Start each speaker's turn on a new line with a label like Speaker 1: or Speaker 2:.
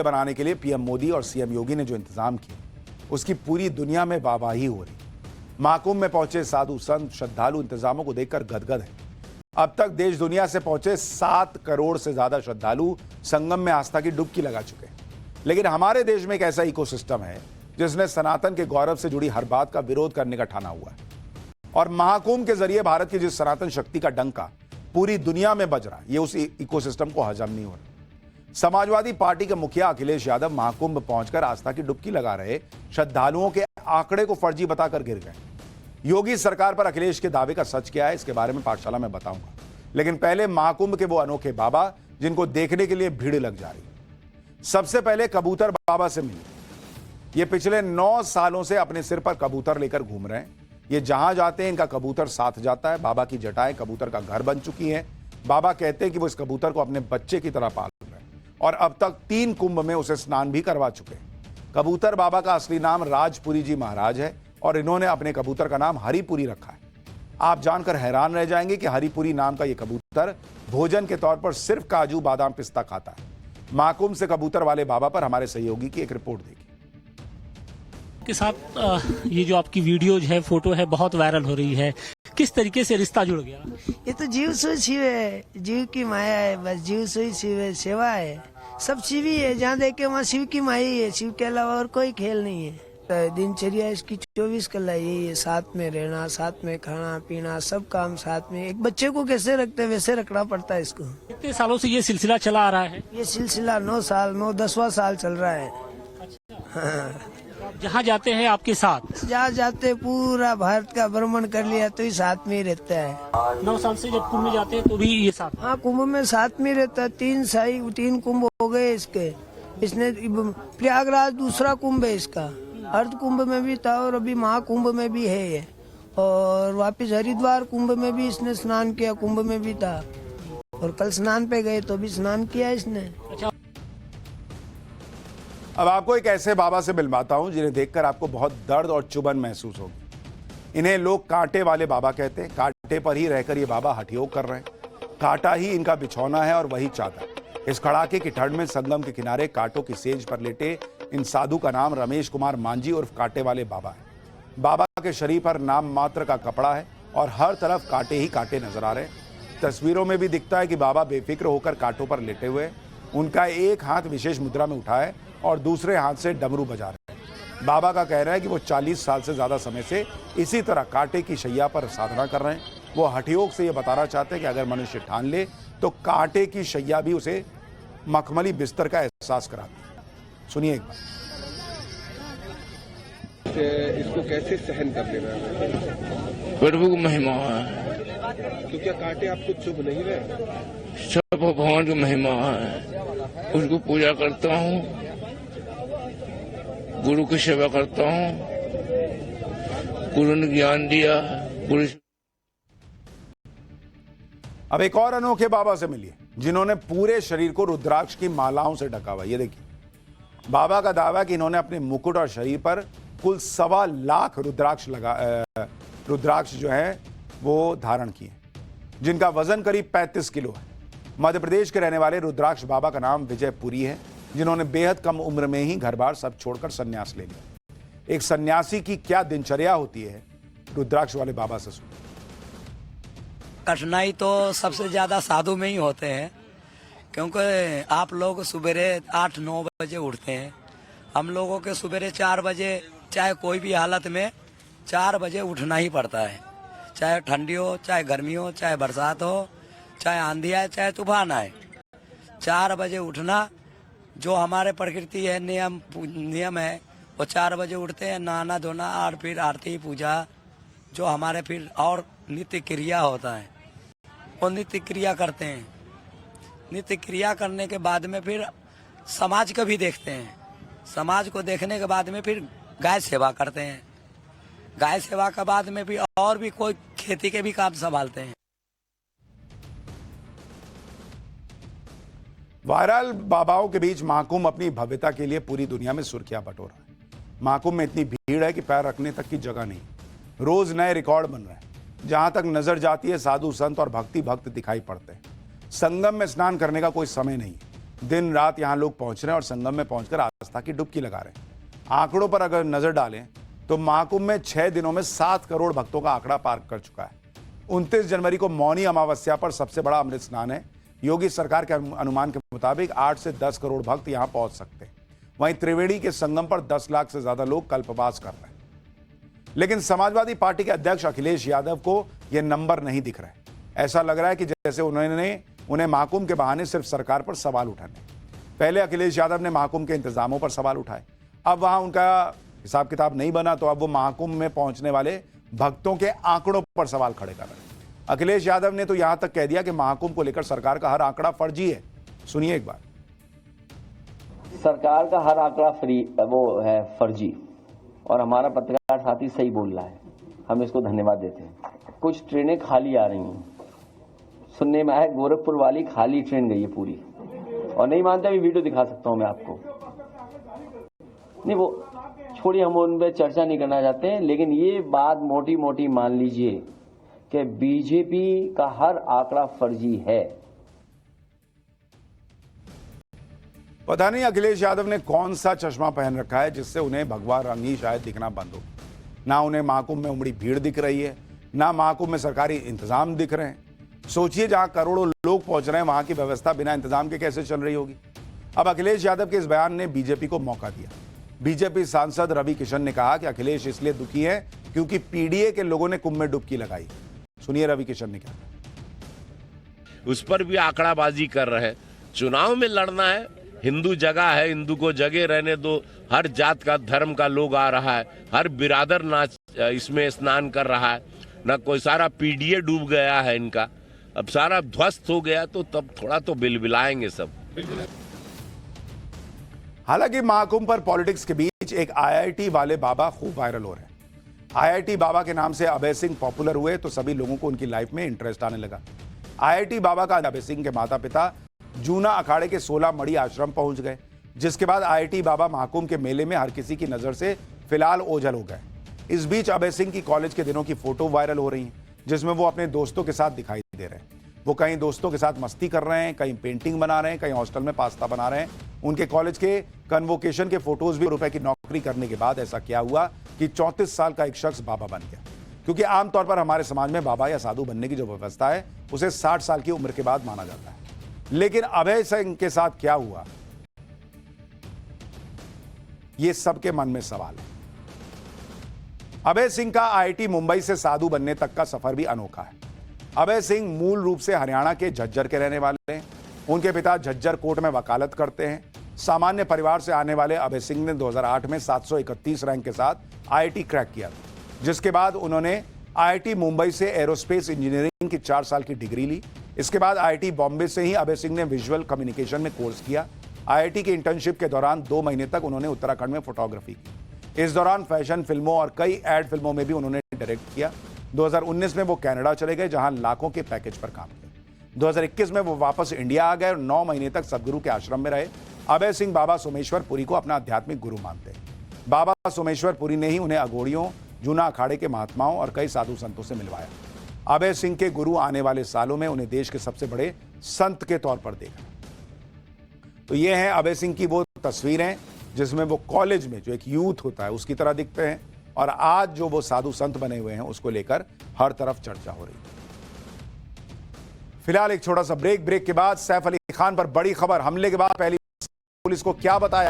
Speaker 1: बनाने के लिए पीएम मोदी और सीएम योगी ने जो इंतजाम किए उसकी पूरी दुनिया में वाहवाही हो रही। महाकुंभ में पहुंचे साधु संत श्रद्धालु इंतजामों को देखकर गदगद है। अब तक देश दुनिया से पहुंचे 7 करोड़ से ज्यादा श्रद्धालु संगम में आस्था की डुबकी लगा चुके हैं। लेकिन हमारे देश में एक ऐसा इकोसिस्टम है जिसने सनातन के गौरव से जुड़ी हर बात का विरोध करने का ठाना हुआ है। और महाकुंभ के जरिए भारत की जिस सनातन शक्ति का डंका पूरी दुनिया में बज रहा है, ये उस इकोसिस्टम को हजम नहीं हो रहा। समाजवादी पार्टी के मुखिया अखिलेश यादव महाकुंभ पहुंचकर आस्था की डुबकी लगा रहे श्रद्धालुओं के आंकड़े को फर्जी बताकर गिर गए। योगी सरकार पर अखिलेश के दावे का सच क्या है, इसके बारे में पाठशाला में बताऊंगा। लेकिन पहले महाकुंभ के वो अनोखे बाबा जिनको देखने के लिए भीड़ लग जा रही। सबसे पहले कबूतर बाबा से मिले। ये पिछले 9 सालों से अपने सिर पर कबूतर लेकर घूम रहे हैं। ये जहां जाते हैं इनका कबूतर साथ जाता है। बाबा की जटाएं कबूतर का घर बन चुकी हैं। बाबा कहते हैं कि वो इस कबूतर को अपने बच्चे की तरह पाल रहे हैं और अब तक 3 कुंभ में उसे स्नान भी करवा चुके हैं। कबूतर बाबा का असली नाम राजपुरी जी महाराज है और इन्होंने अपने कबूतर का नाम हरिपुरी रखा है। आप जानकर हैरान रह जाएंगे कि हरिपुरी नाम का ये कबूतर भोजन के तौर पर सिर्फ काजू बादाम पिस्ता खाता है। महाकुंभ से कबूतर वाले बाबा पर हमारे सहयोगी की एक रिपोर्ट देखिए।
Speaker 2: के साथ ये जो आपकी वीडियोज है, फोटो है, बहुत वायरल हो रही है। किस तरीके से रिश्ता जुड़ गया?
Speaker 3: ये तो जीव सो शिव है, जीव की माया है, बस जीव सो शिव है, सेवा है, सब शिव ही है। जहाँ देखे वहाँ शिव की माया ही है, शिव के अलावा और कोई खेल नहीं है। तो दिनचर्या इसकी 24 कला यही है, साथ में रहना, साथ में खाना पीना, सब काम साथ में। एक बच्चे को कैसे रखते हैं वैसे रखना पड़ता है इसको।
Speaker 2: कितने सालों से ये सिलसिला चला आ रहा है?
Speaker 3: ये सिलसिला 9 साल 10वां साल चल रहा है।
Speaker 2: हाँ। जहाँ जाते हैं आपके साथ?
Speaker 3: जहाँ जाते पूरा भारत का भ्रमण कर लिया तो ही साथ में ही रहता है।
Speaker 2: 9 साल से जब कुंभ में जाते हैं तो भी ये साथ?
Speaker 3: हाँ, कुंभ में साथ में रहता है। 3 कुंभ हो गए इसके। इसने प्रयागराज दूसरा कुंभ है इसका। अर्ध कुंभ में भी था और अभी महाकुंभ में भी है ये। और वापिस हरिद्वार कुंभ में भी इसने स्नान किया, कुंभ में भी था। और कल स्नान पे गए तो भी स्नान किया इसने।
Speaker 2: अच्छा।
Speaker 1: अब आपको एक ऐसे बाबा से मिलवाता हूं जिन्हें देखकर आपको बहुत दर्द और चुभन महसूस होगी। इन्हें लोग कांटे वाले बाबा कहते हैं। कांटे पर ही रहकर ये बाबा हठयोग कर रहे हैं। कांटा ही इनका बिछौना है और वही चादर। इस कड़ाके की ठंड में संगम के किनारे कांटों की सेज पर लेटे इन साधु का नाम रमेश कुमार मांझी उर्फ कांटे वाले बाबा है। बाबा के शरीर पर नाम मात्र का कपड़ा है और हर तरफ कांटे ही कांटे नजर आ रहे हैं। तस्वीरों में भी दिखता है कि बाबा बेफिक्र होकर कांटों पर लेटे हुए। उनका एक हाथ विशेष मुद्रा में उठा है और दूसरे हाथ से डमरू बजा रहे हैं। बाबा का कहना है कि वो 40 साल से ज्यादा समय से इसी तरह कांटे की शैया पर साधना कर रहे हैं। वो हठयोग से ये बताना चाहते हैं कि अगर मनुष्य ठान ले तो कांटे की शैया भी उसे मखमली बिस्तर का एहसास कराती है। सुनिए एक बार।
Speaker 4: इसको कैसे सहन कर लेना है?
Speaker 5: प्रभु की महिमा है।
Speaker 4: तो क्या कांटे आपको चुभ नहीं रहे?
Speaker 5: सब भगवान की महिमा है। उसको पूजा करता हूँ, गुरु की सेवा करता हूँ। गुरु ने ज्ञान दिया। गुरु
Speaker 1: अब एक और अनोखे बाबा से मिलिए जिन्होंने पूरे शरीर को रुद्राक्ष की मालाओं से ढका हुआ। ये देखिए, बाबा का दावा है कि इन्होंने अपने मुकुट और शरीर पर कुल 1.25 लाख रुद्राक्ष जो है वो धारण किए, जिनका वजन करीब 35 किलो है। मध्य प्रदेश के रहने वाले रुद्राक्ष बाबा का नाम विजय पुरी है, जिन्होंने बेहद कम उम्र में ही घर बार सब छोड़कर संन्यास ले लिया। एक सन्यासी की क्या दिनचर्या होती है, रुद्राक्ष वाले बाबा से सुनो।
Speaker 6: कठिनाई तो सबसे ज्यादा साधु में ही होते हैं, क्योंकि आप लोग सुबेरे 8-9 बजे उठते हैं। हम लोगों के सुबेरे 4 बजे, चाहे कोई भी हालत में 4 बजे उठना ही पड़ता है। चाहे ठंडी हो, चाहे गर्मी हो, चाहे बरसात हो, चाहे आंधी आए, चाहे तूफान आए। 4 बजे उठना जो हमारे प्रकृति है, नियम है, वो 4 बजे उठते हैं। नहाना धोना और फिर आरती पूजा जो हमारे फिर और नित्य क्रिया होता है वो नित्य क्रिया करते हैं। नित्य क्रिया करने के बाद में फिर समाज को भी देखते हैं। समाज को देखने के बाद में फिर गाय सेवा करते हैं। गाय सेवा के बाद में भी और भी कोई खेती के भी काम संभालते हैं।
Speaker 1: वायरल बाबाओं के बीच महाकुंभ अपनी भव्यता के लिए पूरी दुनिया में सुर्खियां बटोर रहा है। महाकुंभ में इतनी भीड़ है कि पैर रखने तक की जगह नहीं। रोज नए रिकॉर्ड बन रहे हैं। जहां तक नजर जाती है साधु संत और भक्त दिखाई पड़ते हैं। संगम में स्नान करने का कोई समय नहीं। दिन रात यहां लोग पहुंच रहे हैं और संगम में पहुंचकर आस्था की डुबकी लगा रहे हैं। आंकड़ों पर अगर नजर डालें तो महाकुंभ में 6 दिनों में 7 करोड़ भक्तों का आंकड़ा पार कर चुका है। 29 जनवरी को मौनी अमावस्या पर सबसे बड़ा अमृत स्नान है। योगी सरकार के अनुमान के मुताबिक 8 से 10 करोड़ भक्त यहां पहुंच सकते हैं। वहीं त्रिवेणी के संगम पर 10 लाख से ज्यादा लोग कल्पवास कर रहे हैं। लेकिन समाजवादी पार्टी के अध्यक्ष अखिलेश यादव को यह नंबर नहीं दिख रहा है। ऐसा लग रहा है कि जैसे उन्हें महाकुंभ के बहाने सिर्फ सरकार पर सवाल उठाने। पहले अखिलेश यादव ने महाकुंभ के इंतजामों पर सवाल उठाए, अब वहां उनका हिसाब किताब नहीं बना तो अब वो महाकुंभ में पहुंचने वाले भक्तों के आंकड़ों पर सवाल खड़े कर रहे हैं। अखिलेश यादव ने तो यहां तक कह दिया कि महाकुंभ को लेकर सरकार का हर आंकड़ा फर्जी है। सुनिए एक बार।
Speaker 7: सरकार का हर आंकड़ा वो है फर्जी और हमारा पत्रकार साथी सही बोल रहा है, हम इसको धन्यवाद देते हैं। कुछ ट्रेनें खाली आ रही हैं, सुनने में आया गोरखपुर वाली खाली ट्रेन गई है पूरी, और नहीं मानते अभी वीडियो दिखा सकता हूं मैं आपको। नहीं वो छोड़िए, हम उन पर चर्चा नहीं करना चाहते हैं, लेकिन ये बात मोटी मोटी मान लीजिए कि बीजेपी का हर आंकड़ा फर्जी है।
Speaker 1: पता नहीं अखिलेश यादव ने कौन सा चश्मा पहन रखा है जिससे उन्हें भगवा रंग ही शायद दिखना बंद हो। ना उन्हें महाकुंभ में उमड़ी भीड़ दिख रही है, ना महाकुंभ में सरकारी इंतजाम दिख रहे हैं। सोचिए, जहां करोड़ों लोग पहुंच रहे हैं वहां की व्यवस्था बिना इंतजाम के कैसे चल रही होगी। अब अखिलेश यादव के इस बयान ने बीजेपी को मौका दिया। बीजेपी सांसद रवि किशन ने कहा कि अखिलेश इसलिए दुखी है क्योंकि पीडीए के लोगों ने कुंभ में डुबकी लगाई। सुनिए रवि किशन ने क्या कहा।
Speaker 8: उस पर भी आंकड़ाबाजी कर रहे हैं। चुनाव में लड़ना है, हिंदू जगह है, हिंदू को जगह रहने दो। हर जात का धर्म का लोग आ रहा है, हर बिरादर नाच इसमें स्नान कर रहा है। ना कोई सारा पीडीए डूब गया है इनका, अब सारा ध्वस्त हो गया तो तब थोड़ा तो बिलबिलाएंगे सब।
Speaker 1: हालांकि महाकुंभ पर पॉलिटिक्स के बीच एक आईआईटी वाले बाबा खूब वायरल हो रहे हैं। आईआईटी बाबा के नाम से अभय सिंह पॉपुलर हुए तो सभी लोगों को उनकी लाइफ में इंटरेस्ट आने लगा। आईआईटी बाबा का अभय सिंह के माता पिता जूना अखाड़े के 16 मड़ी आश्रम पहुंच गए, जिसके बाद आईआईटी बाबा महाकुंभ के मेले में हर किसी की नजर से फिलहाल ओझल हो गए। इस बीच अभय सिंह की कॉलेज के दिनों की फोटो वायरल हो रही है, जिसमें वो अपने दोस्तों के साथ दिखाई दे रहे हैं। वो कहीं दोस्तों के साथ मस्ती कर रहे हैं, कहीं पेंटिंग बना रहे हैं, कहीं हॉस्टल में पास्ता बना रहे हैं। उनके कॉलेज के कन्वोकेशन के फोटोज भी रुपए की नौकरी करने के बाद ऐसा क्या हुआ कि 34 साल का एक शख्स बाबा बन गया। क्योंकि आमतौर पर हमारे समाज में बाबा या साधु बनने की जो व्यवस्था है उसे 60 साल की उम्र के बाद माना जाता है। लेकिन अभय सिंह के साथ क्या हुआ, ये सबके मन में सवाल है। अभय सिंह का आईआईटी मुंबई से साधु बनने तक का सफर भी अनोखा है। अभय सिंह मूल रूप से हरियाणा के झज्जर के रहने वाले हैं। उनके पिता झज्जर कोर्ट में वकालत करते हैं। सामान्य परिवार से आने वाले अभय सिंह ने 2008 में 731 रैंक के साथ आईआईटी क्रैक किया, जिसके बाद उन्होंने आईआईटी मुंबई से एरोस्पेस इंजीनियरिंग की 4 साल की डिग्री ली। इसके बाद आईआईटी बॉम्बे से ही अभय सिंह ने विजुअल कम्युनिकेशन में कोर्स किया। आईआईटी के इंटर्नशिप के दौरान 2 महीने तक उन्होंने उत्तराखंड में फोटोग्राफी की। इस दौरान फैशन फिल्मों और कई एड फिल्मों में भी उन्होंने डायरेक्ट किया। 2019 में वो कनाडा चले गए, जहां लाखों के पैकेज पर काम किया। 2021 में वो वापस इंडिया आ गए और 9 महीने तक सदगुरु के आश्रम में रहे। अभय सिंह बाबा सोमेश्वर पुरी को अपना आध्यात्मिक गुरु मानते हैं। बाबा सोमेश्वर पुरी ने ही उन्हें अघोड़ियों, जूना अखाड़े के महात्माओं और कई साधु संतों से मिलवाया। अभय सिंह के गुरु आने वाले सालों में उन्हें देश के सबसे बड़े संत के तौर पर देखा। तो ये हैं अभय सिंह की वो तस्वीरें जिसमें वो कॉलेज में जो एक यूथ होता है उसकी तरह दिखते हैं, और आज जो वो साधु संत बने हुए हैं उसको लेकर हर तरफ चर्चा हो रही है। फिलहाल एक छोटा सा ब्रेक के बाद सैफ अली खान पर बड़ी खबर। हमले के बाद पहली पुलिस को क्या बताया